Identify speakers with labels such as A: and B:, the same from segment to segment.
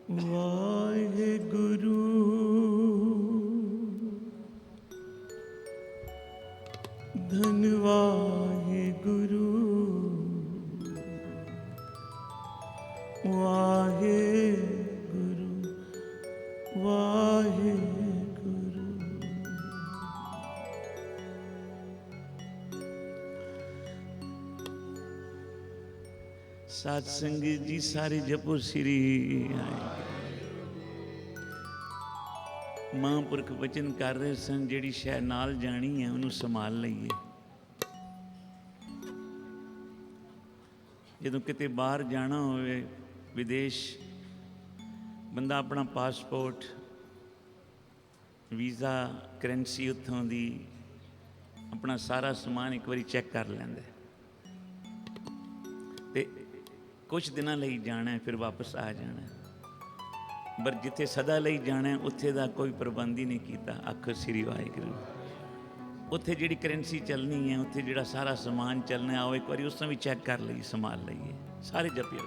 A: वाहेगुरु धन वाहेगुरु वाहेगुरु वाहेगुरु। साध संगत जी सारे जपो श्री महापुरख वचन कर रहे सन, जिहड़ी शै नाल जानी है उन्होंने संभाल लईए। जदों किते बाहर जाना होवे विदेश, बंदा अपना पासपोर्ट वीज़ा करेंसी उत्थों दी अपना सारा समान एक बारी चैक कर लैंदा ते कुछ दिनों लई जाना है, फिर वापस आ जाना है। पर जिथे सदा लई जाना है उत्थे दा कोई प्रबंध ही नहीं किया। आखो श्री वाहिगुरू। उत्थे जिहड़ी करेंसी चलनी है, उत्थे जिहड़ा सारा समान चलना है, आओ एक बार उसमें भी चैक कर लईए, संभाल लईए। सारे जपियो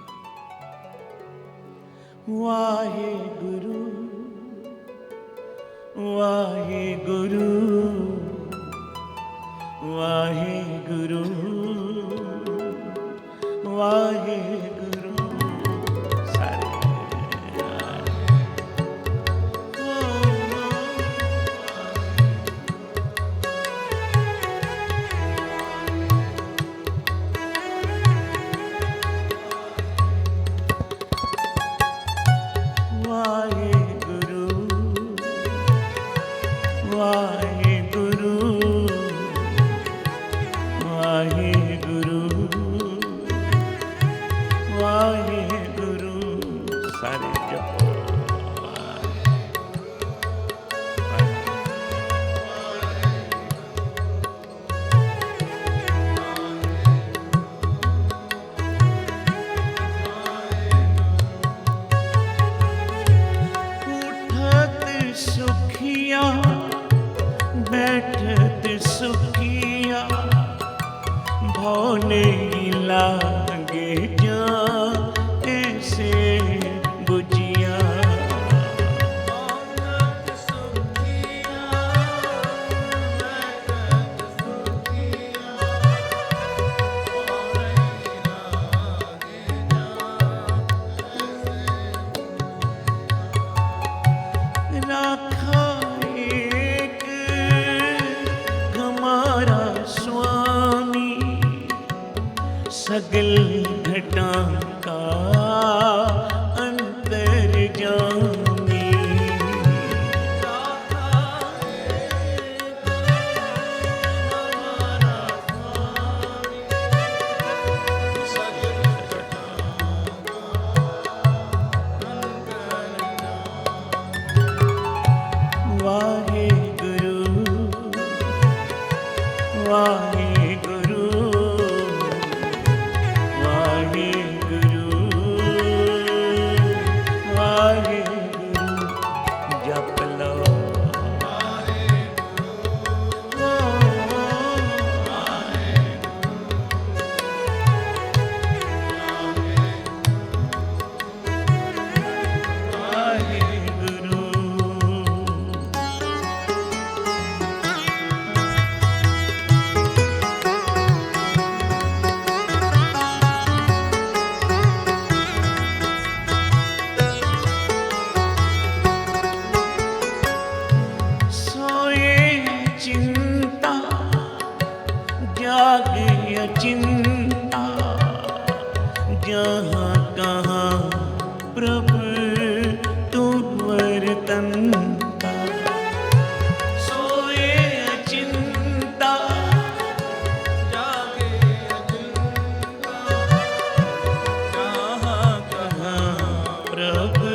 A: वाहिगुरू वाहिगुरू वाहिगुरू वाहिगुरू। सारे वाहिगुरू वाहिगुरू वाहिगुरू वाहिगुरू। सारे जपो उठत सुखिया बैठत सुखिया, भव नहीं लागे जा ऐसे बुझिया। राखा एक हमारा स्वामी, सगल घटा का अंतर्यामी। वाहेगुरू वाहेगुरू वाहेगुरू वाहेगुरू। जप लो वाहेगुरू। सोए चिंता जागे अचिंता, जहाँ कहाँ प्रभु तुम वर्तनता। सोए अचिंता जागे अचिंता, जहाँ कहाँ प्रभु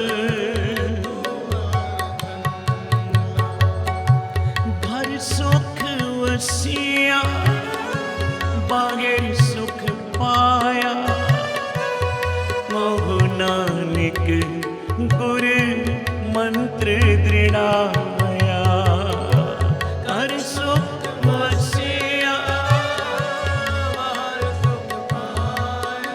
A: भर सुख वसिया, बागिर सुख पाया। मोह नानक गुर मंत्र दृढ़ाया, हर सुख वसिया हर सुख पाया।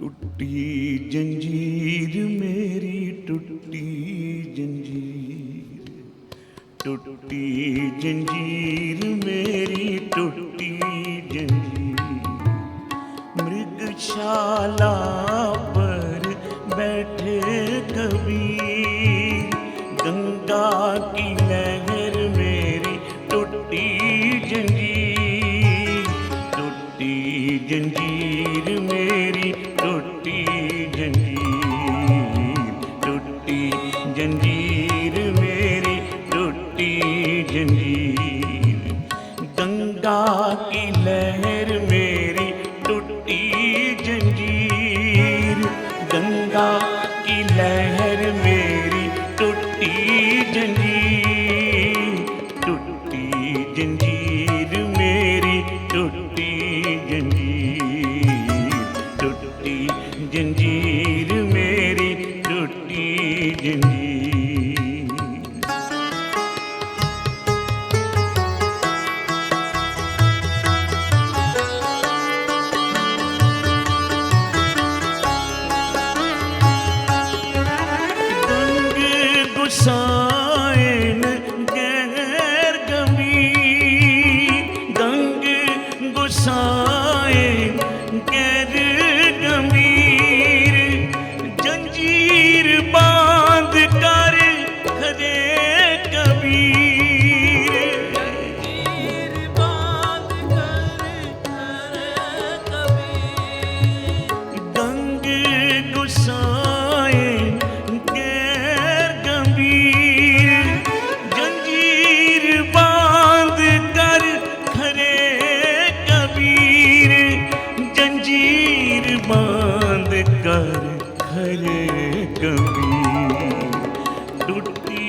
A: टूटी जंजीर मेरी टूटी जंजीर, टूटी जंजीर मेरी टूटी जंजीर। मृगशाला पर बैठे कबीर, गंगा की लहर मेरी टूटी जंजीर, टूटी जंजीर मेरी टूटी जंजीर, टूटी जंजीर मेरी टूटी जंजीर। गंगा की लहर मेरी टूटी जंजीर, गंगा की लहर मेरी टूटी जंजीर, टूटी जंजीर मेरी टूटी जंजीर, टूटी जंजीर मेरी टूटी जंजीर। गुसाएन गैर गंभीर, गंग गुसाएन गैर गंभीर। जंजीर बांध कर खरे कबीर, जंजीर बांध कर खरे कबीर। गंग गुसाएन जंजीर बांध कर खरे कबीर, जंजीर बांध कर खरे कबीर। टूटी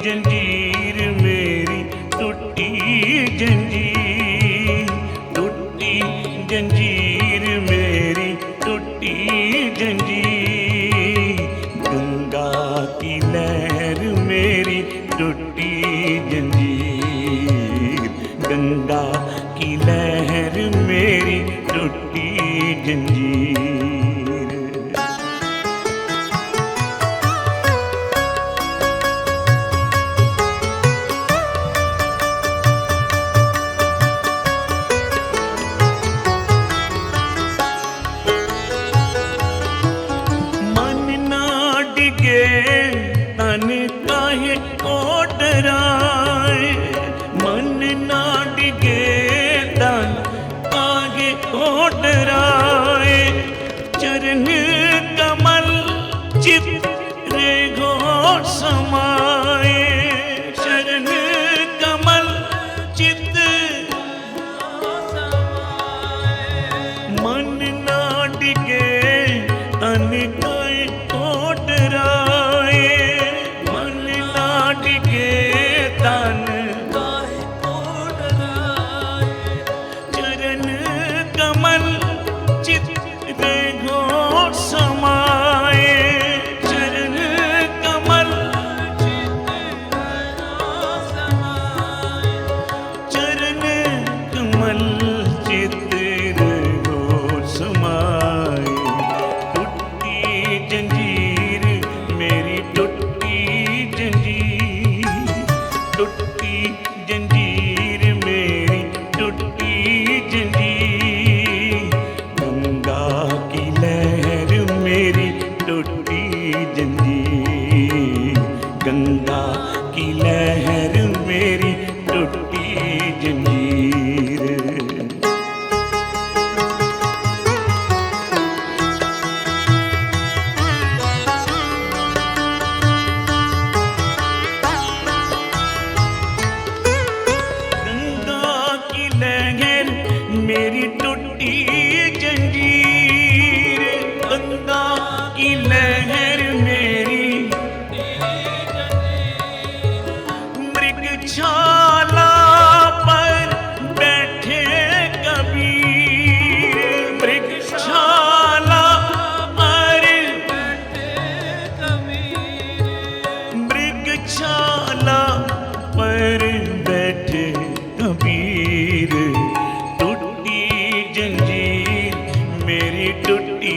A: जंजीर मेरी टूटी जंजीर, टूटी जंजीर मेरी टूटी जंजीर। गंगा की लहर मेरी टूटी जंजीर, गंगा की लहर मेरी टूटी जंजीर। मन ना डिगे तन काहे को डराए, मन ना डिगे तन काहे को डराए। चरण कमल चित्रे घोर समाए, चरण कमल चित मन ना डिगे तन काहे को डराए, मन ना डिगे तन काहे को डराए। चरण कमल चित्ते घोर समाए, चरण कमल चित्ते घोर समाए। चरण कमल चित्ते घोर समाए। टूटी जंजीर मेरी टूटी जंजीर, टूटी जंजीर मेरी टूटी जंजीर। गंगा की लहर मेरी टूटी जंजीर, गंगा की लहर मेरी टूटी जंजीर। गंगा की लहर मेरी टूटी जंजीर, गंगा की लहर मेरी मृगशाला पर बैठे कबीर, मृगशाला पर बैठे कबीर। मृगशाला पर बैठे कबीर। टूटी जंजीर मेरी टूटी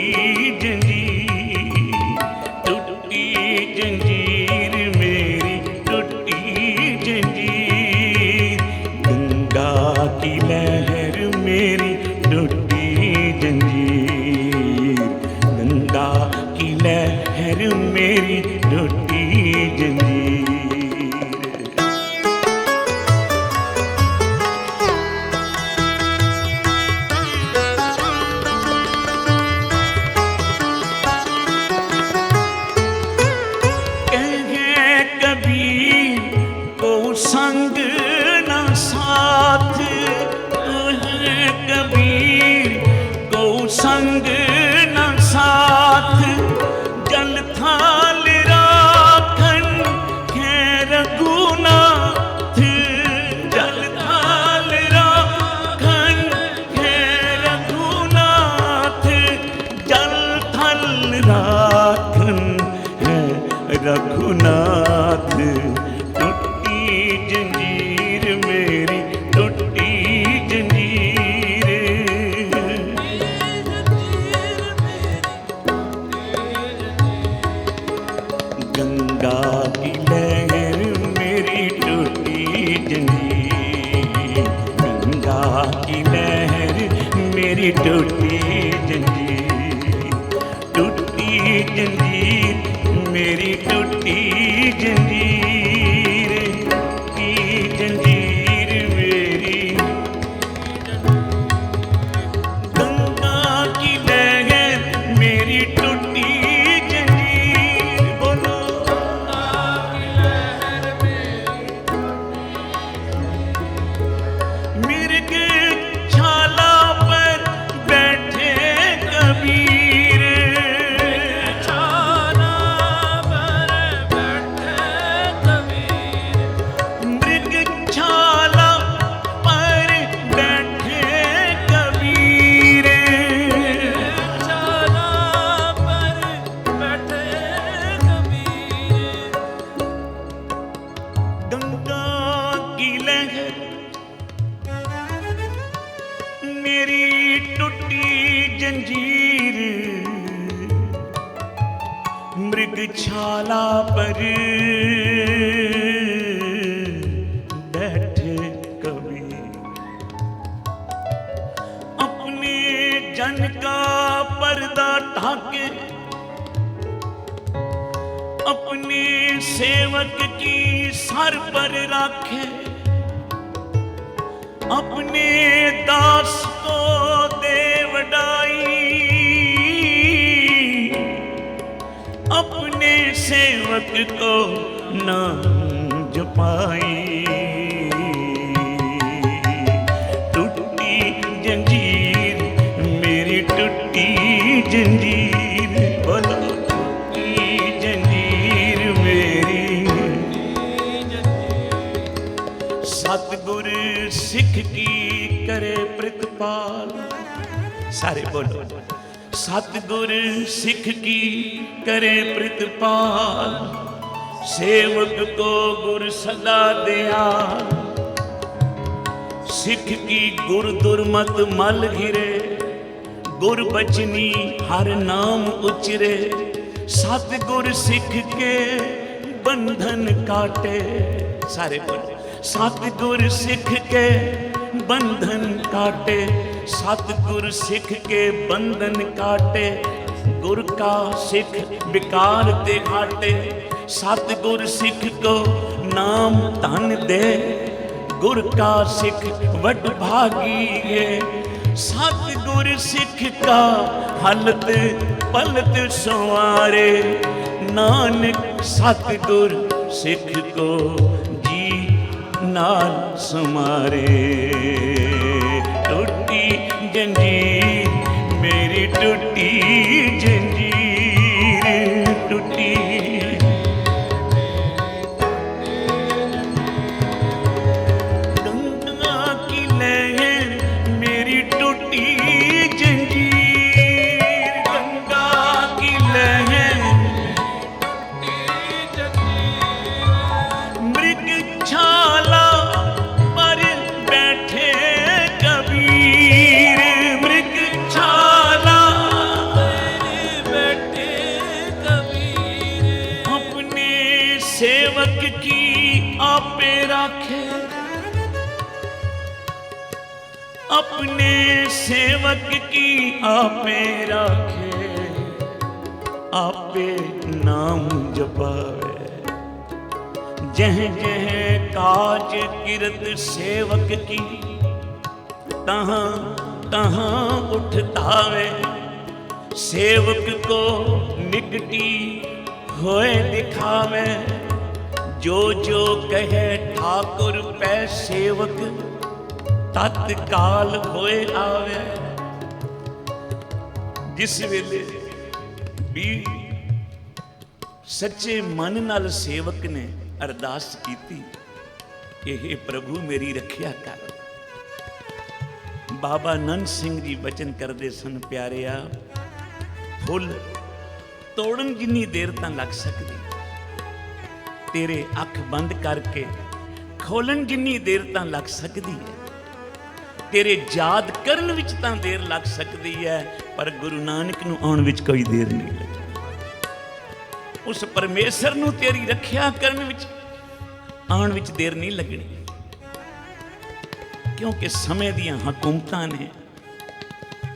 A: मेरी टूटी जंजीर। संग न साथ कबीर को संग न साथ जल थाल राखन है रघुनाथ जल थाल राखन है रघुनाथ जल थल राखन है रघुनाथ। जंजीर मेरी टूटी जंजीर गंगा की लहर मेरी टूटी जंजीर गंगा की लहर मेरी टूटी जंजीर टूटी जंजीर मेरी टूटी जंजीर मेरी टूटी जंजीर मृगशाला पर बैठे कबीर अपने जन का पर्दा ढाके अपने सेवक की सर पर रखे अपने दास को दे वडाई अपने सेवक को नाम जपाई। टूटी जंजीर मेरी टूटी जंजीर बोलो टूटी जंजीर मेरी। सतगुर सिख की करे प्रतिपाल सारे बोलो सतगुर सिख की करे प्रतिपाल सेवक को गुर सदा दिया सिख की गुर दुर्मत मल घिरे गुर बचनी हर नाम उचरे सतगुर सिख के बंधन काटे सारे बोलो सतगुर सिख के बंधन काटे सतगुर सिख के बंधन काटे गुर का सिख विकार ते घाटे सतगुर सिख को नाम धन दे गुर का सिख वड भागी है सतगुर सिख का हलत पलत संवारे नानक सतगुर सिख को नाल समारे। टूटी जंजीर मेरी टूटी जंजीर टूटी गंगा की लहर मेरी टूटी जंजीर गंगा की लहर मृगशाला सेवक की आपे राखे अपने सेवक की आपे राखे आपे नाम जपावे। जह जह काज किरत सेवक की, तहाँ तहाँ उठतावे। सेवक को निकटी होए दिखावे। जो जो कहे ठाकुर पै सेवक, तत्काल होए आवे। जिस वेले भी सच्चे मन नाल सेवक ने अरदास कीती, ਇਹ प्रभु मेरी रखिया कर। बाबा नंद सिंह जी बचन करते सन, प्यारिया फुल तोड़न जिन्नी देर तां लग सकदी, तेरे अख बंद करके खोलन जिन्नी देर तां लग सकदी है, तेरे याद करन विच तां देर लग सकदी है, पर गुरु नानक नूं आउण विच कोई देर नहीं लगदी। उस परमेश्वर नूं तेरी रखिया करन विच आउण विच देर नहीं लगनी, क्योंकि समय दियां हुकूमतां ने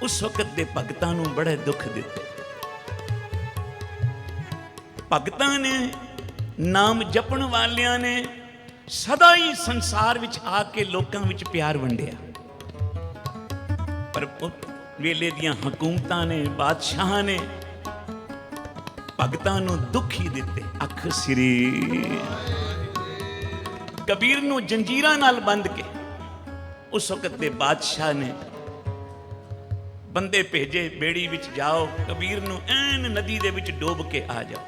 A: उस वक्त दे भगतां नूं बड़े दुख दिते। भगतां ने, नाम जपण वालियां ने सदा ही संसार विच आके लोकां विच प्यार वंडिया, पर वेले दियां हुकूमतां ने, बादशाह ने भगतां नूं दुख ही दिते। अख सिरी कबीर नूं जंजीरां नाल बंध के उस वक्त दे बादशाह ने बंदे भेजे, बेड़ी विच जाओ, कबीर नूं ऐन नदी दे विच डोब के आ जाओ।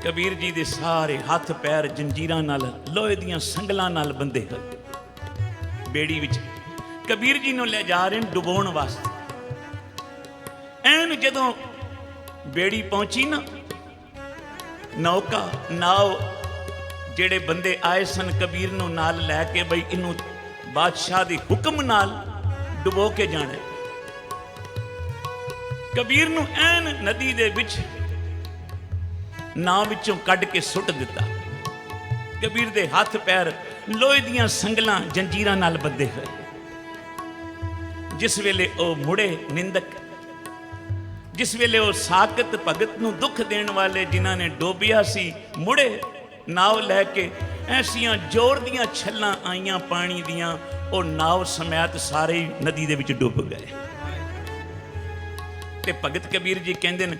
A: कबीर जी दे सारे हथ पैर जंजीरां नाल, लोहे दियां संगलां नाल बंधे होए। बेड़ी विच कबीर जी नूं ले जा रहे डुबोण वास्ते। ऐन जदों बेड़ी पहुंची ना, नौका नाव ਜਿਹੜੇ ਬੰਦੇ ਆਏ ਸਨ ਕਬੀਰ ਨੂੰ ਨਾਲ ਲੈ ਕੇ, ਬਈ ਇਹਨੂੰ ਬਾਦਸ਼ਾਹ ਦੇ ਹੁਕਮ ਨਾਲ ਡੁਬੋ ਕੇ ਜਾਣਾ। ਕਬੀਰ ਨੂੰ ਐਨ ਨਦੀ ਦੇ ਵਿੱਚ ਨਾਵ ਵਿੱਚੋਂ ਕੱਢ ਕੇ ਸੁੱਟ ਦਿੱਤਾ। ਕਬੀਰ ਦੇ ਹੱਥ ਪੈਰ ਲੋਹੇ ਦੀਆਂ ਸੰਗਲਾਂ ਜੰਜੀਰਾਂ ਨਾਲ ਬੱਧੇ ਹੋਏ। ਜਿਸ ਵੇਲੇ ਉਹ ਮੁੜੇ ਨਿੰਦਕ, ਜਿਸ ਵੇਲੇ ਉਹ ਸਾਕਤ ਭਗਤ ਨੂੰ ਦੁੱਖ ਦੇਣ ਵਾਲੇ ਜਿਨ੍ਹਾਂ ਨੇ ਡੋਬਿਆ ਸੀ ਮੁੜੇ ਨਾਵ ਲੈ ਕੇ, ਐਸੀਆਂ ਜ਼ੋਰ ਦੀਆਂ ਛੱਲਾਂ ਆਈਆਂ ਪਾਣੀ ਦੀਆਂ, ਉਹ ਨਾਵ ਸਮੇਤ ਸਾਰੇ ਨਦੀ ਦੇ ਵਿੱਚ ਡੁੱਬ ਗਏ। ਤੇ ਭਗਤ ਕਬੀਰ ਜੀ ਕਹਿੰਦੇ ਨੇ,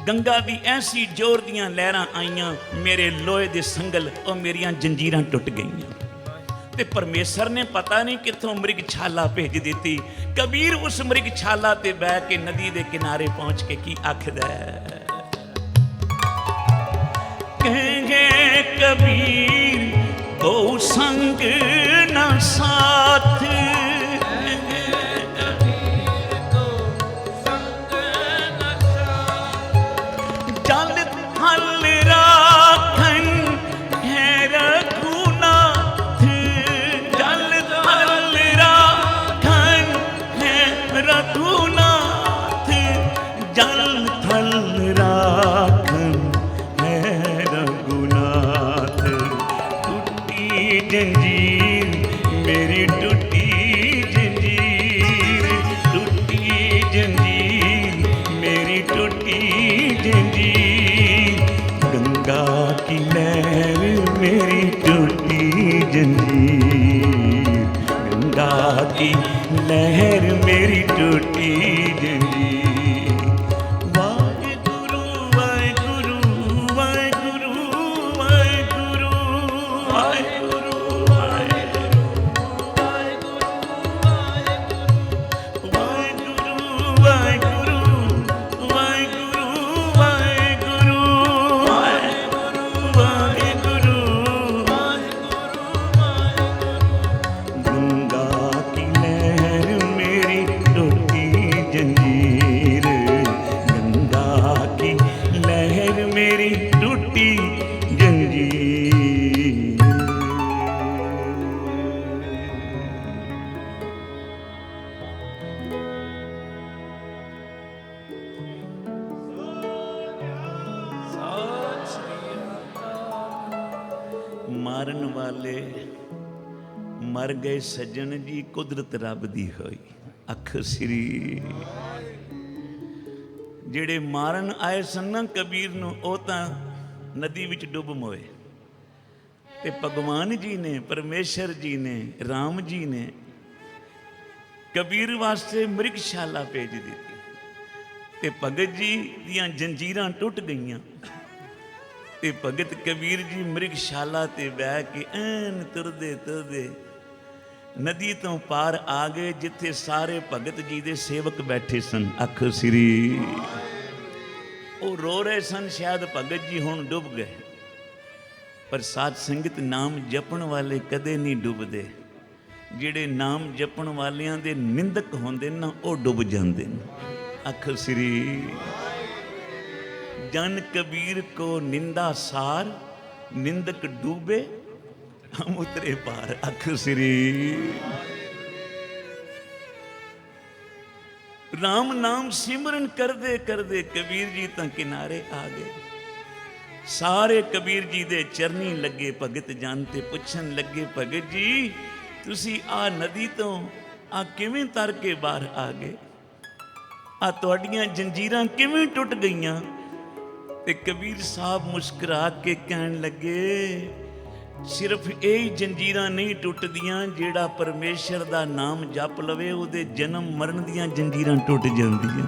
A: ਗੰਗਾ ਦੀ ਐਸੀ ਜ਼ੋਰ ਦੀਆਂ ਲਹਿਰਾਂ ਆਈਆਂ, ਮੇਰੇ ਲੋਹੇ ਦੇ ਸੰਗਲ, ਉਹ ਮੇਰੀਆਂ ਜੰਜੀਰਾਂ ਟੁੱਟ ਗਈਆਂ। ਤੇ ਪਰਮੇਸ਼ਰ ਨੇ ਪਤਾ ਨਹੀਂ ਕਿੱਥੋਂ ਮ੍ਰਿਗਸ਼ਾਲਾ ਭੇਜ ਦਿੱਤੀ। ਕਬੀਰ ਉਸ ਮ੍ਰਿਗਸ਼ਾਲਾ ਤੇ ਬਹਿ ਕੇ ਨਦੀ ਦੇ ਕਿਨਾਰੇ ਪਹੁੰਚ ਕੇ ਕੀ ਆਖਦਾ ਹੈ, कहेंगे कबीर को संग न साथ, जल थल राखन है रघुनाथ, जल थल राखन है रघुनाथ, जल थल राखन जंजीर मेरी टूटी जंजीर, टूटी जंजीर मेरी टूटी जंजीर, गंगा की लहर मेरी टूटी जंजीर, गंगा की लहर मेरी टूटी जंजीर। मारन वाले मर गए सज्जन जी, कुदरत रब दी होई। अख श्री ਜਿਹੜੇ ਮਾਰਨ ਆਏ ਸਨ ਨਾ ਕਬੀਰ ਨੂੰ, ਉਹ ਤਾਂ ਨਦੀ ਵਿੱਚ ਡੁੱਬ ਮੋਏ। ਤੇ ਭਗਵਾਨ ਜੀ ਨੇ, ਪਰਮੇਸ਼ਰ ਜੀ ਨੇ, ਰਾਮ ਜੀ ਨੇ ਕਬੀਰ ਵਾਸਤੇ ਮ੍ਰਿਗਸ਼ਾਲਾ ਭੇਜ ਦਿੱਤੀ ਤੇ ਭਗਤ ਜੀ ਦੀਆਂ ਜੰਜੀਰਾਂ ਟੁੱਟ ਗਈਆਂ ਤੇ ਭਗਤ ਕਬੀਰ ਜੀ ਮ੍ਰਿਗਸ਼ਾਲਾ ਤੇ ਬਹਿ ਕੇ ਐਨ ਤੁਰਦੇ ਤੁਰਦੇ ਨਦੀ ਤੋਂ ਪਾਰ ਆ ਗਏ, ਜਿੱਥੇ ਸਾਰੇ ਭਗਤ ਜੀ ਦੇ ਸੇਵਕ ਬੈਠੇ ਸਨ। ਅੱਖ ਸ੍ਰੀ, ਉਹ ਰੋ ਰਹੇ ਸਨ, ਸ਼ਾਇਦ ਭਗਤ ਜੀ ਹੁਣ ਡੁੱਬ ਗਏ। ਪਰ ਸਾਧ ਸੰਗਤ, ਨਾਮ ਜਪਣ ਵਾਲੇ ਕਦੇ ਨਹੀਂ ਡੁੱਬਦੇ। ਜਿਹੜੇ ਨਾਮ ਜਪਣ ਵਾਲਿਆਂ ਦੇ ਨਿੰਦਕ ਹੁੰਦੇ ਨਾ, ਉਹ ਡੁੱਬ ਜਾਂਦੇ ਨੇ। ਅੱਖ ਸ੍ਰੀ, ਜਨ ਕਬੀਰ ਕੋ ਨਿੰਦਾ ਸਾਰ, ਨਿੰਦਕ ਡੂਬੇ ਹਮ ਉਤਰੇ ਪਾਰ। ਅੱਖ ਸ੍ਰੀ, ਰਾਮ ਨਾਮ ਸਿਮਰਨ ਕਰਦੇ ਕਰਦੇ ਕਬੀਰ ਜੀ ਤਾਂ ਕਿਨਾਰੇ ਆ ਗਏ। ਸਾਰੇ ਕਬੀਰ ਜੀ ਦੇ ਚਰਨੀ ਲੱਗੇ ਭਗਤ ਜਨ ਤੇ ਪੁੱਛਣ ਲੱਗੇ, ਭਗਤ ਜੀ ਤੁਸੀਂ ਆ ਨਦੀ ਤੋਂ ਆ ਕਿਵੇਂ ਤਰ ਕੇ ਬਾਹਰ ਆ ਗਏ? ਆ ਤੁਹਾਡੀਆਂ ਜੰਜੀਰਾਂ ਕਿਵੇਂ ਟੁੱਟ ਗਈਆਂ? ਤੇ ਕਬੀਰ ਸਾਹਿਬ ਮੁਸਕਰਾ ਕੇ ਕਹਿਣ ਲੱਗੇ, ਸਿਰਫ ਇਹ ਹੀ ਜੰਜੀਰਾਂ ਨਹੀਂ ਟੁੱਟਦੀਆਂ, ਜਿਹੜਾ ਪਰਮੇਸ਼ਰ ਦਾ ਨਾਮ ਜਪ ਲਵੇ ਉਹਦੇ ਜਨਮ ਮਰਨ ਦੀਆਂ ਜੰਜੀਰਾਂ ਟੁੱਟ ਜਾਂਦੀਆਂ।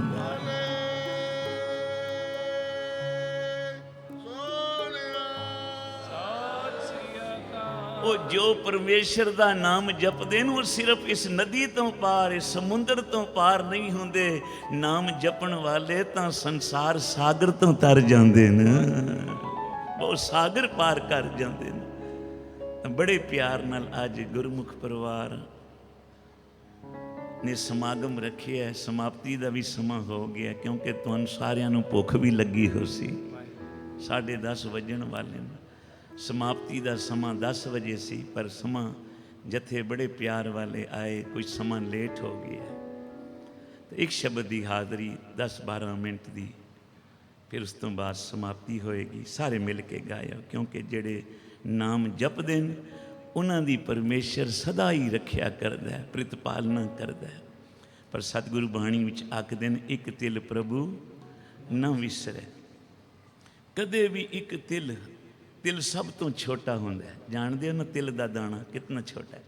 A: ਉਹ ਜੋ ਪਰਮੇਸ਼ਰ ਦਾ ਨਾਮ ਜਪਦੇ ਨੇ, ਉਹ ਸਿਰਫ ਇਸ ਨਦੀ ਤੋਂ ਪਾਰ, ਇਸ ਸਮੁੰਦਰ ਤੋਂ ਪਾਰ ਨਹੀਂ ਹੁੰਦੇ। ਨਾਮ ਜਪਣ ਵਾਲੇ ਤਾਂ ਸੰਸਾਰ ਸਾਗਰ ਤੋਂ ਤਰ ਜਾਂਦੇ ਨੇ, ਉਹ ਸਾਗਰ ਪਾਰ ਕਰ ਜਾਂਦੇ ਨੇ। ਬੜੇ ਪਿਆਰ ਨਾਲ ਅੱਜ ਗੁਰਮੁਖ ਪਰਿਵਾਰ ਨੇ ਸਮਾਗਮ ਰੱਖਿਆ। ਸਮਾਪਤੀ ਦਾ ਵੀ ਸਮਾਂ ਹੋ ਗਿਆ, ਕਿਉਂਕਿ ਤੁਹਾਨੂੰ ਸਾਰਿਆਂ ਨੂੰ ਭੁੱਖ ਵੀ ਲੱਗੀ ਹੋ ਸੀ। 10:30 ਵੱਜਣ ਵਾਲੇ ਨੇ। ਸਮਾਪਤੀ ਦਾ ਸਮਾਂ 10 ਵਜੇ ਸੀ, ਪਰ ਸਮਾਂ ਜਥੇ ਬੜੇ ਪਿਆਰ ਵਾਲੇ ਆਏ, ਕੁਝ ਸਮਾਂ ਲੇਟ ਹੋ ਗਿਆ। ਤੇ ਇੱਕ ਸ਼ਬਦ ਦੀ ਹਾਜ਼ਰੀ 10-12 ਮਿੰਟ ਦੀ, ਫਿਰ ਉਸ ਤੋਂ ਬਾਅਦ ਸਮਾਪਤੀ ਹੋਏਗੀ। ਸਾਰੇ ਮਿਲ ਕੇ ਗਾਇਓ, ਕਿਉਂਕਿ ਜਿਹੜੇ ਨਾਮ ਜਪਦੇ ਨੇ ਉਹਨਾਂ ਦੀ ਪਰਮੇਸ਼ਰ ਸਦਾ ਹੀ ਰੱਖਿਆ ਕਰਦਾ ਹੈ, ਪ੍ਰਤਿਪਾਲਨਾ ਕਰਦਾ ਹੈ। ਪਰ ਸਤਿਗੁਰੂ ਬਾਣੀ ਵਿੱਚ ਆਖਦੇ ਨੇ, ਇੱਕ ਤਿਲ ਪ੍ਰਭੂ ਨਾ ਵਿਸਰੇ। ਕਦੇ ਵੀ ਇੱਕ ਤਿਲ ਸਭ ਤੋਂ ਛੋਟਾ ਹੁੰਦਾ ਹੈ। ਜਾਣਦੇ ਹੋ ਨਾ ਤਿਲ ਦਾ ਦਾਣਾ ਕਿਤਨਾ ਛੋਟਾ ਹੈ।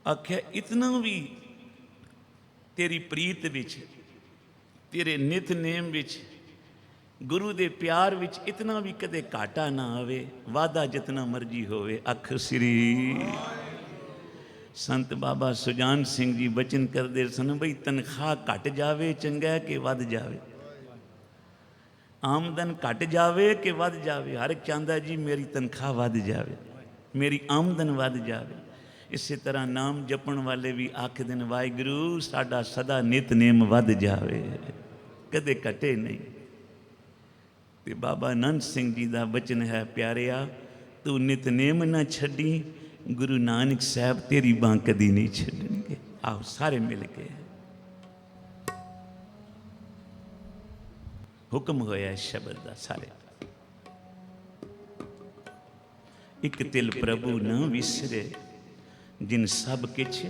A: ਆਖਿਆ ਇਤਨਾ ਵੀ ਤੇਰੀ ਪ੍ਰੀਤ ਵਿੱਚ, ਤੇਰੇ ਨਿਤਨੇਮ ਵਿੱਚ, ਗੁਰੂ ਦੇ ਪਿਆਰ ਵਿੱਚ ਇਤਨਾ ਵੀ ਕਦੇ ਘਾਟਾ ਨਾ ਆਵੇ, ਵਾਧਾ ਜਿਤਨਾ ਮਰਜੀ ਹੋਵੇ। ਅੱਖ ਸ੍ਰੀ। ਸੰਤ ਬਾਬਾ ਸੁਜਾਨ ਸਿੰਘ ਜੀ ਬਚਨ ਕਰਦੇ ਸਨ, ਬਈ ਤਨਖਾਹ ਘਟ ਜਾਵੇ ਚੰਗਾ ਕਿ ਵੱਧ ਜਾਵੇ, ਆਮਦਨ ਘਟ ਜਾਵੇ ਕਿ ਵੱਧ ਜਾਵੇ। ਹਰ ਇੱਕ ਚਾਹੁੰਦਾ ਜੀ ਮੇਰੀ ਤਨਖਾਹ ਵੱਧ ਜਾਵੇ, ਮੇਰੀ ਆਮਦਨ ਵੱਧ ਜਾਵੇ। ਇਸੇ ਤਰ੍ਹਾਂ ਨਾਮ ਜਪਣ ਵਾਲੇ ਵੀ ਆਖਦੇ ਨੇ, ਵਾਹਿਗੁਰੂ ਸਾਡਾ ਸਦਾ ਨਿਤਨੇਮ ਵੱਧ ਜਾਵੇ, ਕਦੇ ਘਟੇ ਨਹੀਂ। ਤੇ ਬਾਬਾ ਆਨੰਦ ਸਿੰਘ ਜੀ ਦਾ ਬਚਨ ਹੈ, ਪਿਆਰਿਆ ਤੂੰ ਨਿਤਨੇਮ ਨਾ ਛੱਡੀ, ਗੁਰੂ ਨਾਨਕ ਸਾਹਿਬ ਤੇਰੀ ਬਾਂਹ ਕਦੀ ਨਹੀਂ ਛੱਡਣਗੇ। ਆਓ ਸਾਰੇ ਮਿਲ ਕੇ ਹੁਕਮ ਹੋਇਆ ਸ਼ਬਦ ਦਾ। ਸਾਰੇ ਇੱਕ ਤਿਲ ਪ੍ਰਭੂ ਨਾ ਵਿਸਰੇ, ਜਿਨ ਸਭ ਕਿਛ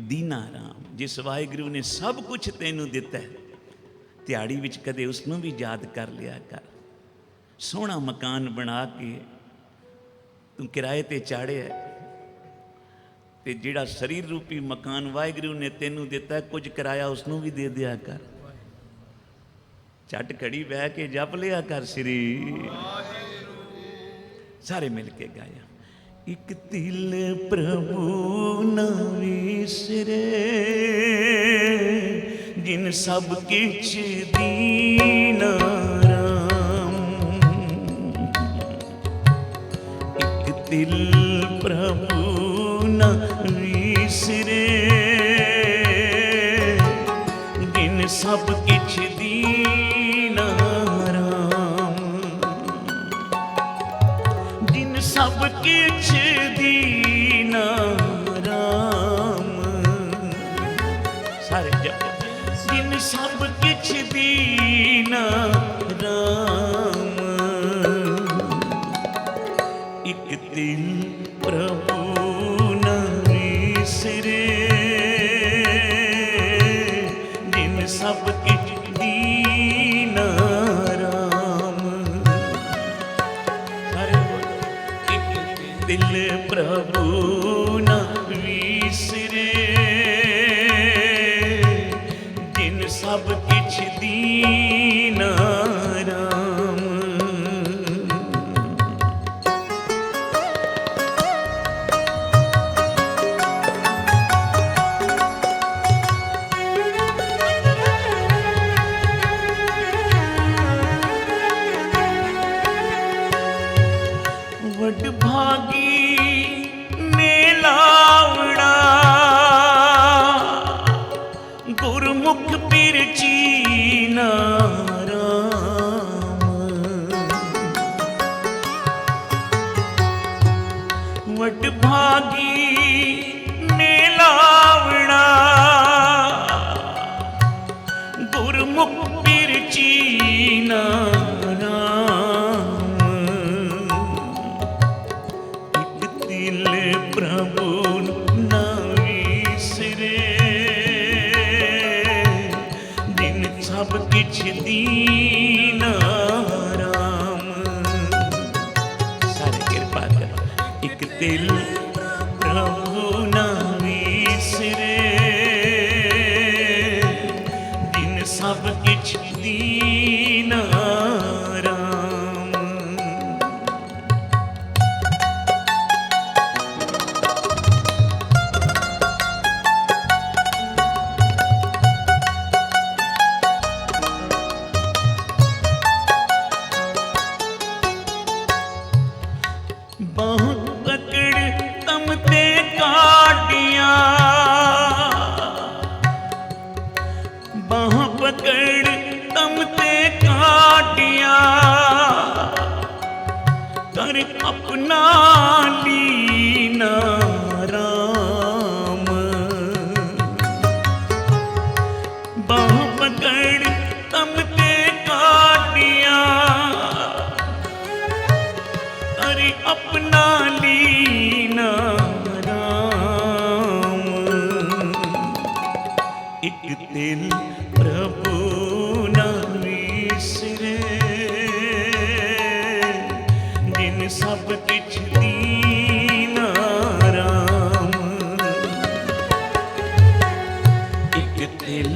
A: ਦੀਨਾ ਰਾਮ। ਜਿਸ ਵਾਹਿਗੁਰੂ ਨੇ ਸਭ ਕੁਛ ਤੈਨੂੰ ਦਿੱਤਾ, ਦਿਹਾੜੀ ਵਿੱਚ ਕਦੇ ਉਸ ਨੂੰ ਵੀ ਯਾਦ ਕਰ ਲਿਆ ਕਰ। ਸੋਹਣਾ ਮਕਾਨ ਬਣਾ ਕੇ ਤੂੰ ਕਿਰਾਏ ਤੇ ਚਾੜਿਆ, ਤੇ ਜਿਹੜਾ ਸਰੀਰ ਰੂਪੀ ਮਕਾਨ ਵਾਹਿਗੁਰੂ ਨੇ ਤੈਨੂੰ ਦਿੱਤਾ, ਕੁਝ ਕਿਰਾਇਆ ਉਸ ਨੂੰ ਵੀ ਦੇ ਦਿਆ ਕਰ। ਝੱਟ ਘੜੀ ਬਹਿ ਕੇ ਜਪ ਲਿਆ ਕਰ ਸ੍ਰੀ। ਸਾਰੇ ਮਿਲ ਕੇ ਗਾਇਆ, ਇੱਕ ਤਿਲ ਪ੍ਰਭੂ ਨਾ ਵਿਸਰੇ, ਜਿਨ ਸਭ ਕਿਛ ਦੀਨਾ ਰਾਮ। ਇੱਕ ਤਿਲ ਪ੍ਰਭੂ ਨਾ ਵਿਸਰੇ, ਜਿਨ ਸਭ ਕਿਛ ਦੀਨਾ ਰਾਮ। ਜਿਨ ਸਭ ਕਿਛ ਦੀਨਾ ਰਾਮ। ਸਾਰੇ ਜਪ। ਜਿਨ ਸਭ ਕਿਛ ਦੀਨਾ ਰਾਮ। ਇੱਕ ਤਿਲ ਪ੍ਰਭੂ ਨਾ ਵਿਸਰੇ, ਜਿਨ ਸਭ ਕਿਛ ਦੀਨਾ प्रभु न विसरे, जिन सब किछ दीना राम। वडभागी मेलावड़ा गुरमुख पिरचीना राम। वडभागी मेलावड़ा गुरमुख पिरचीना प्रभु न विसरे, जिन सब किछ दीना राम। सारे कृपा कर एक दिल प्रभु न विसरे, जिन सब किछ दीना राम। बाह पकड़ तमते काटिया, बाह पकड़ तमते काटिया, कर अपना लीना राम। बाह पकड़ तमते काटिया, अरे अपना लीना राम। एक दिल प्रभु न विसरे, जिन सब किछ दीना राम। एक दिल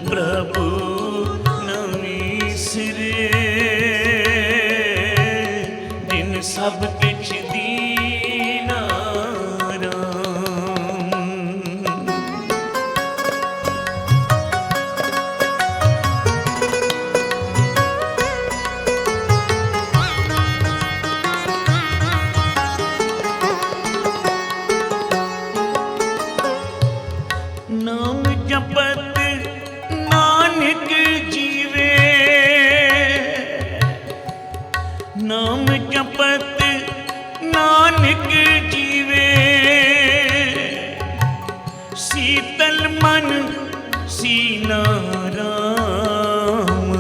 A: प्रभु न विसरे, जिन सब किछ दीना राम। नाम जपत नानक जीवे, नाम जपत नानक जीवे, शीतल मन सीना राम।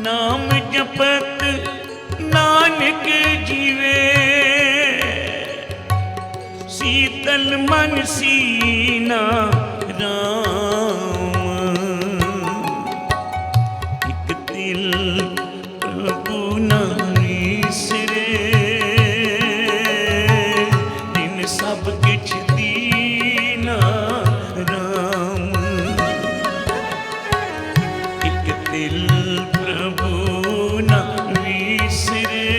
A: नाम जपत नानक जीवे, शीतल मन सीना राम। एक दिल प्रभु न विसरे, जिन सब किछ दीना राम। एक दिल प्रभु न विसरे,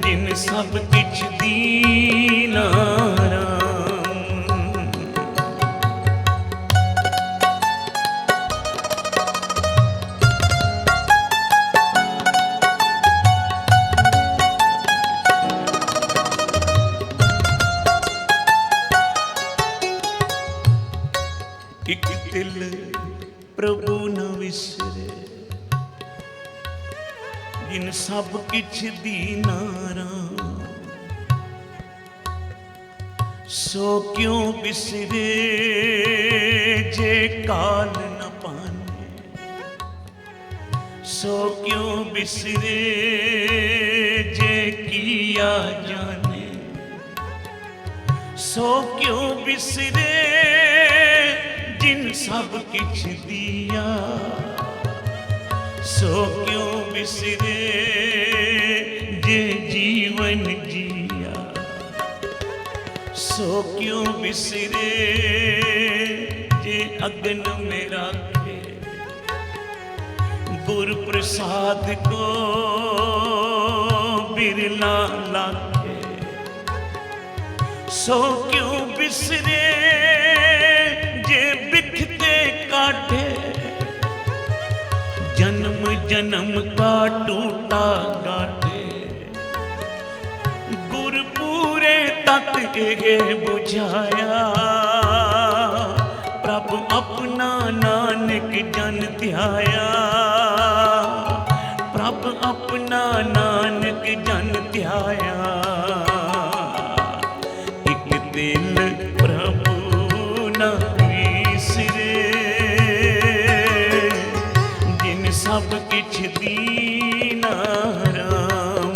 A: जिन सब किछ दीना राम। एक दिल प्रभु न विसरे, जिन सब किछ दीना राम। सो क्यों बिसरे जे काल न पाने, सो क्यों बिसरे जे किया जाने, सो क्यों बिसरे जिन सब किछ दिया, सो क्यों बिसरे सो क्यों बिसरे जे अगन में राखे, गुर प्रसाद को बिरला लाखे। सो क्यों बिसरे जे बिखते काटे, जन्म जन्म का टूटा गाटे। गुर पूरे तक के बुझाया, प्रभु अपना नानक जन ध्याया। प्रभु अपना नानक जन ध्याया। एक दिल प्रभु न विसरे, जिन सब किछ दीना राम।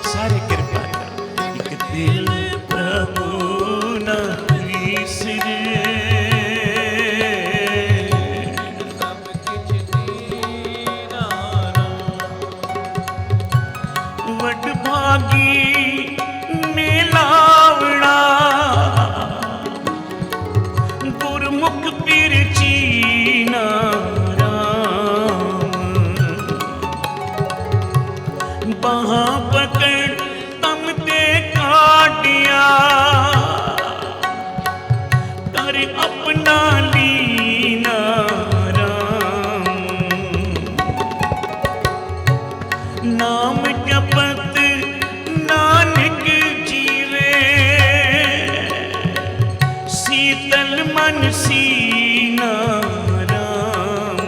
A: सारे कृपा करो। एक दिल प्रभु न विसरे, सब किछ दीना राम। वड भागी मिलावड़ा, गुरमुख पिरचीना वहाँ पकड़ तम ते काटिया, कर अपना लीना राम। नाम जपत नानक जीवे, शीतल मन सीना राम।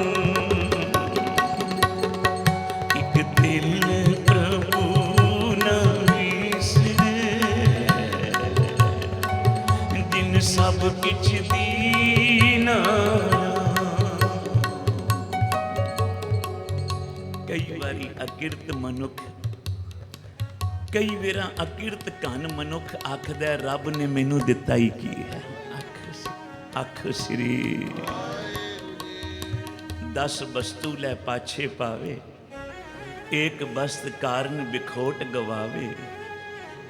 A: एक दिल सब किछ दीना। कई बारी अकिरत मनुख, कई वेरा अकिरत घन मनुख आखदा रब ने मैनू दिता ही की है। अख श्री 10 वस्तु लै पाछे पावे, एक वस्त कारण बिखोट गवावे।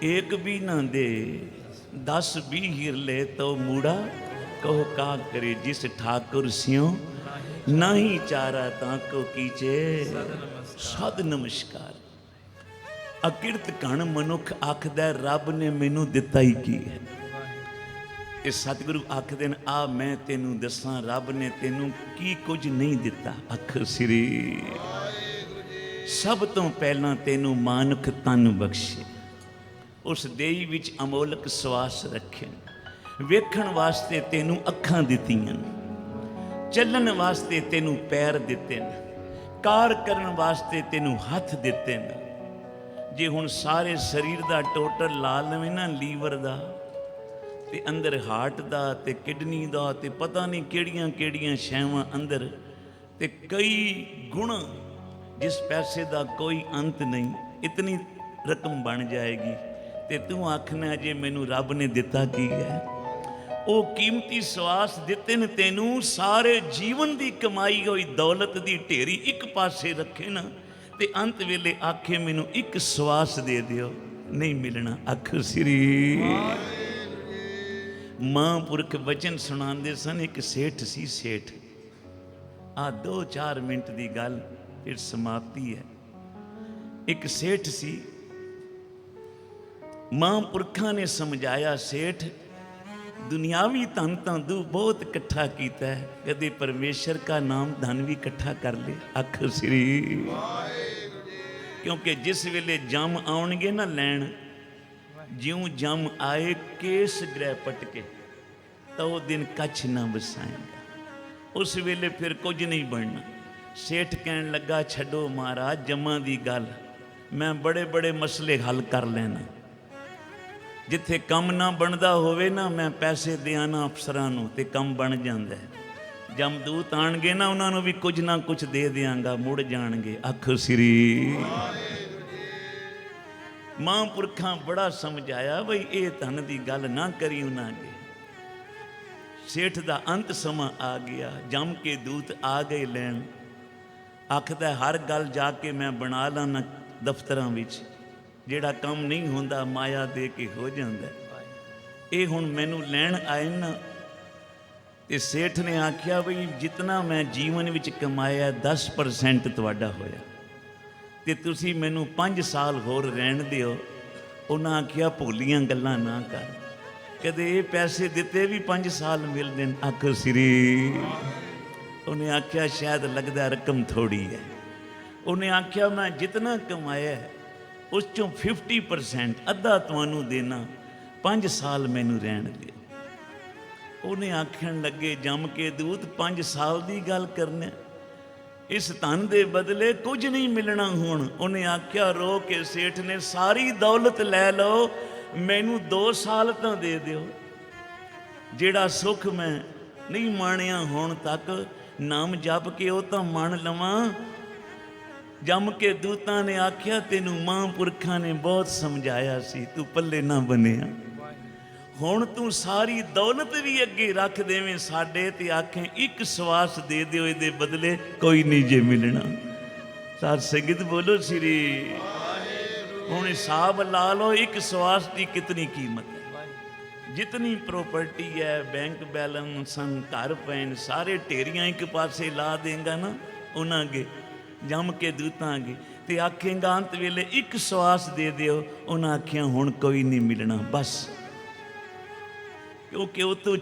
A: एक भी ना दे 10-20 हिरले तो मूड़ा, कहो का करे जिस ठाकुर सियों नहीं चारा ताको कीचे सद नमस्कार। अकिरत घन मनुख आखदा रब ने मैनू दिता ही की है। ये सतगुरु आखदे न आ मैं तेनू दसां रब ने तेनू की कुछ नहीं दिता। अख श्री सब तो पहला तेनू मानुख तन बख्शे, उस देही विच अमोलक सवास रखे। वेखण वास्ते तेनू अखां दित्तियां, चलण वास्ते तेनू पैर दिते न, कार करन वास्ते तेनू हथ दिते न। जे हुण सारे शरीर दा टोटल ला लवें ना, लीवर दा ते अंदर हार्ट दा ते किडनी दा ते पता नहीं किहड़ियां किहड़ियां शैवां अंदर, ते कई गुण जिस पैसे दा कोई अंत नहीं, इतनी रकम बन जाएगी। ते तू आखना जे मैनू रब ने दिता की है। वो कीमती सवास दिते न तेनू, सारे जीवन की कमाई हुई दौलत की ढेरी एक पासे रखे ना, ते अंत वेले आखे मैनू एक सवास दे दियो, नहीं मिलना। अख श्री महापुरख वचन सुनाते सन। एक सेठ सी, सेठ आ 2-4 मिनट की गल फिर समाप्ति है। एक सेठ सी, महापुरखा ने समझाया सेठ दुनियावी धन तो तू बहुत इकट्ठा किया है, कदे परमेश्वर का नाम धन भी इकट्ठा कर ले। अख श्री क्योंकि जिस वेले जम आउणगे ना लैन, ज्यों जम आए केस ग्रह पटके, तो वो दिन कच्छ ना बसाएगा। उस वेले फिर कुछ नहीं बनना। सेठ कहन लगा छड्डो महाराज जमा दी गल, मैं बड़े बड़े मसले हल कर लेना। जिथे कम ना बनता होवे ना, मैं पैसे दियाना अफसरां नूं ते कम बन जांदा है। जमदूत आणगे ना, उन्होंने भी कुछ ना कुछ दे दियांगा, मुड़ जाणगे। अख श्री महापुरखां बड़ा समझाया बई ये धन की गल ना करी उन्होंने। सेठ का अंत समा आ गया, जम के दूत आ गए लैन। आखदा हर गल जाके मैं बना लाना दफ्तरां विच, जिहड़ा काम नहीं होंदा माया दे के हो जाता। ये हुण मैनू लैण आए ना, ते सेठ ने आख्या बई जितना मैं जीवन विच कमाया 10% तुहाडा होया, ते तुसी मैनू 5 साल होर रहण दिओ। उन्हें आख्या भोलियां गल्लां ना कर, कदे ये पैसे दिते भी 5 साल मिलदे। आखो श्री। उन्हें आख्या शायद लगदा रकम थोड़ी है। उन्हें आख्या मैं जितना कमाया उस चों 50% अद्धा तुहानू देना, 5 साल मैनू रहण दिओ। उन्हें आखण लगे जम के दूत 5 साल की गल करने, इस धन दे बदले कुछ नहीं मिलना। हुण उन्हें आख्या रो के सेठ ने सारी दौलत लै लो, मैनू 2 साल तो दे दिओ। जिहड़ा सुख मैं नहीं माणिया हुण तक, नाम जप के वो तो मन लवां। जम के दूतां ने आख्या तेनू महापुरखां ने बहुत समझाया सी, तू पल्ले ना बनिया। हुण तू सारी दौलत भी अगे रख देवें साडे ते आखें एक सवास दे दिओ, इहदे बदले कोई नहीं जे मिलना। साध संगत बोलो श्री। हुण हिसाब ला लो एक सवास की कितनी कीमत है। जितनी प्रॉपर्टी है, बैंक बैलेंस, घर पैन, सारे ढेरियां एक पासे ला देंगा ना उन्हां अगे, जम के दूतां अगे, ते आखेंगा अंत वेले एक सवास दे दिओ। उन्हें आख्या हुण कोई नहीं मिलना बस, क्योंकि वो तो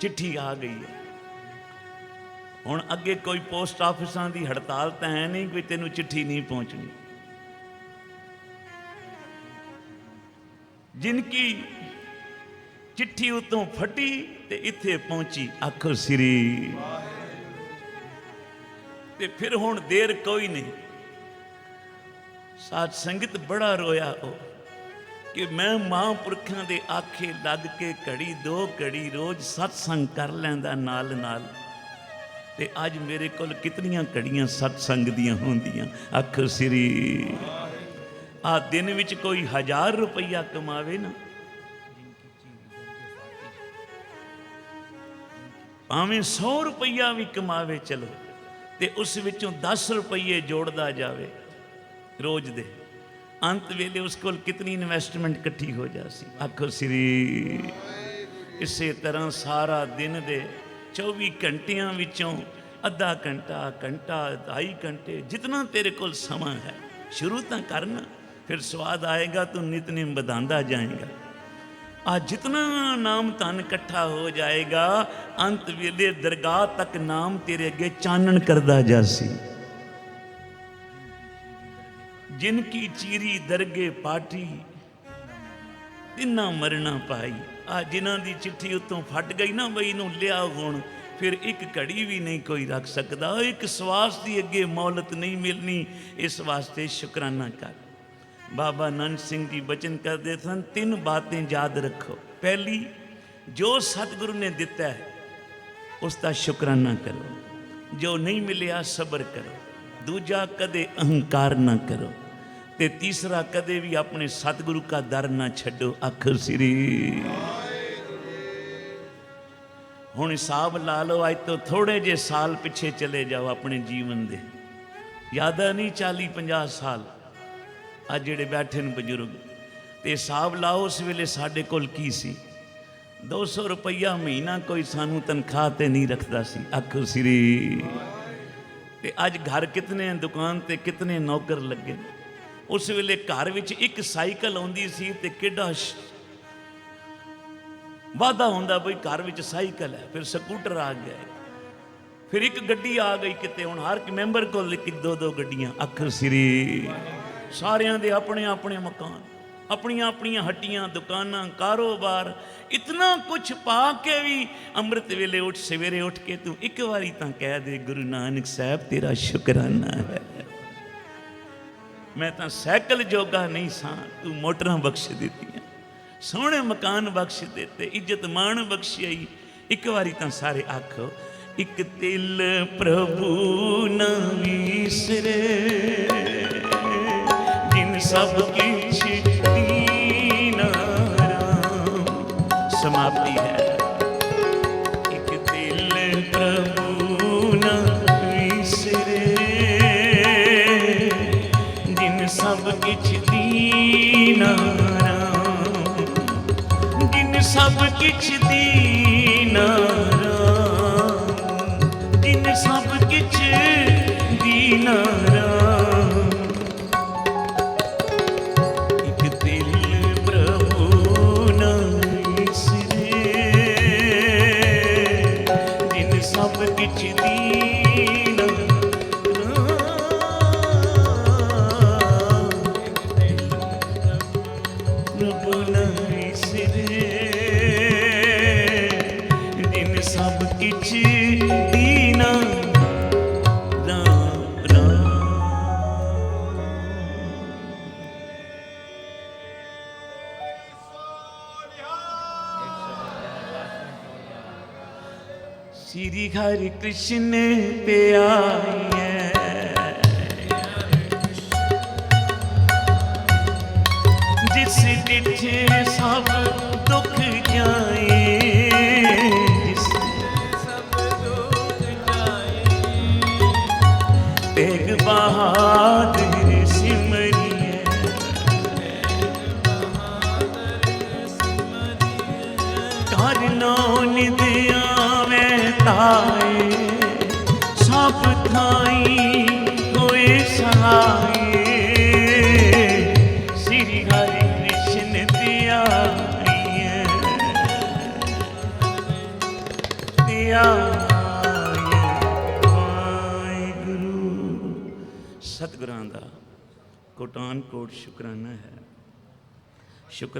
A: चिट्ठी आ गई है। हुण अगे कोई पोस्ट ऑफिसां की हड़ताल तो है नहीं कोई तेनू चिट्ठी नहीं पहुँचनी। जिनकी चिट्ठी उतों फटी ते इत्थे पहुंची। आखो श्री। ते फिर हुण देर कोई नहीं। साध संगत बड़ा रोया हो कि मैं महापुरखां दे आखे लग के घड़ी 2 घड़ी रोज सत्संग कर लैंदा नाल नाल, ते अज मेरे कोल कितनियां घड़ियां सत्संग दियां होंदियां। आखो श्री। आ दिन विच कोई 1000 रुपया कमावे ना, भावें 100 रुपया भी कमावे चलो, ते उस विचों 10 रुपये जोड़दा जावे रोज दे, अंत वेले उस कोल कितनी इन्वेस्टमेंट इकट्ठी हो जासी। आखो श्री। इसे तरह सारा दिन दे 24 घंटियां विचों अद्धा घंटा, घंटा, 2.5 घंटे, जितना तेरे कोल समा है शुरू तो करना, फिर स्वाद आएगा तो नितनेम बधांदा जाएगा। आज जितना नाम धन इकट्ठा हो जाएगा, अंत वेले दरगाह तक नाम तेरे अगे चानन करदा जासी। जिनकी चीरी दरगे पाटी, तिन्ना मरना पाई। आ जिन्हां दी चिट्ठी उत्तों फट गई ना बई नूं लिया हुण, फिर एक घड़ी भी नहीं कोई रख सकदा। एक सवास दी अगे मौलत नहीं मिलनी। इस वास्ते शुकराना कर। बाबा नानक सिंह जी बचन करते सन, 3 बातें याद रखो। पहली, जो सतगुरु ने दिता है उसका शुकराना करो, जो नहीं मिलिया सबर करो। दूजा, कदे अहंकार ना करो, ते तीसरा, कदे भी अपने सतगुरु का दर ना छड्डो। आखो श्री। हुण हिसाब ला लो, अज तो थोड़े जे साल पिछे चले जाओ अपने जीवन दे, ज़्यादा नहीं 40-50 साल। अज जिहड़े बैठे न बजुर्ग, ते हिसाब लाओ उस वेले साडे कोल की सी। 200 रुपया महीना कोई सानू तनख्वाह ते नहीं रखता सी। आखो श्री। ते अज घर कितने, दुकान ते कितने नौकर लगे। उस वेले घर विच एक साइकिल आउंदी सी ते किड्डा वादा होंदा बई घर विच साइकिल है। फिर स्कूटर आ गया, फिर एक गड्डी आ गई किते। हुण हर मैंबर कोल 1-2 गड्डियां। आखो श्री। सारियां दे अपने अपने मकान, अपनियां अपनियां हट्टियां, दुकानां, कारोबार, इतना कुछ पा के भी अमृत वेले उठ, सवेरे उठ के तू एक बारी तां कह दे, गुरु नानक साहब तेरा शुकराना है, मैं तां साइकिल जोगा नहीं सा, तू मोटरां बख्श दित्तियां, सोहणे मकान बख्श दिते, इज्जत मान बख्शी। एक बारी तां सारे आखो, एक तिल प्रभु न विसरे, सब किछ दीना राम। समाप्ति है। एक दिल प्रभु न विसरे, जिन सब किछ दीना राम, जिन सब किछ दीना राम, जिन सब किछ दीना राम, एक दिल प्रभु न विसरे, जिन सब किछ दीना राम, प्रभु न विसरे, जिन सब किछ दीना राम राम। श्री हरि कृष्ण पे आइए, जिस डिठे सब दुख जाए, जिस सब दुख जाए, तेग बहादुर सिमरिए, करनो निद आवे ताए, सब थाई होए सहाय, श्री हरि कृष्ण दिया वाहिगुरु। सतगुਰਾਂ ਦਾ ਕੋਟਾਨ ਕੋਟ ਸ਼ੁਕਰਾਨਾ ਹੈ। ਸ਼ੁਕਰ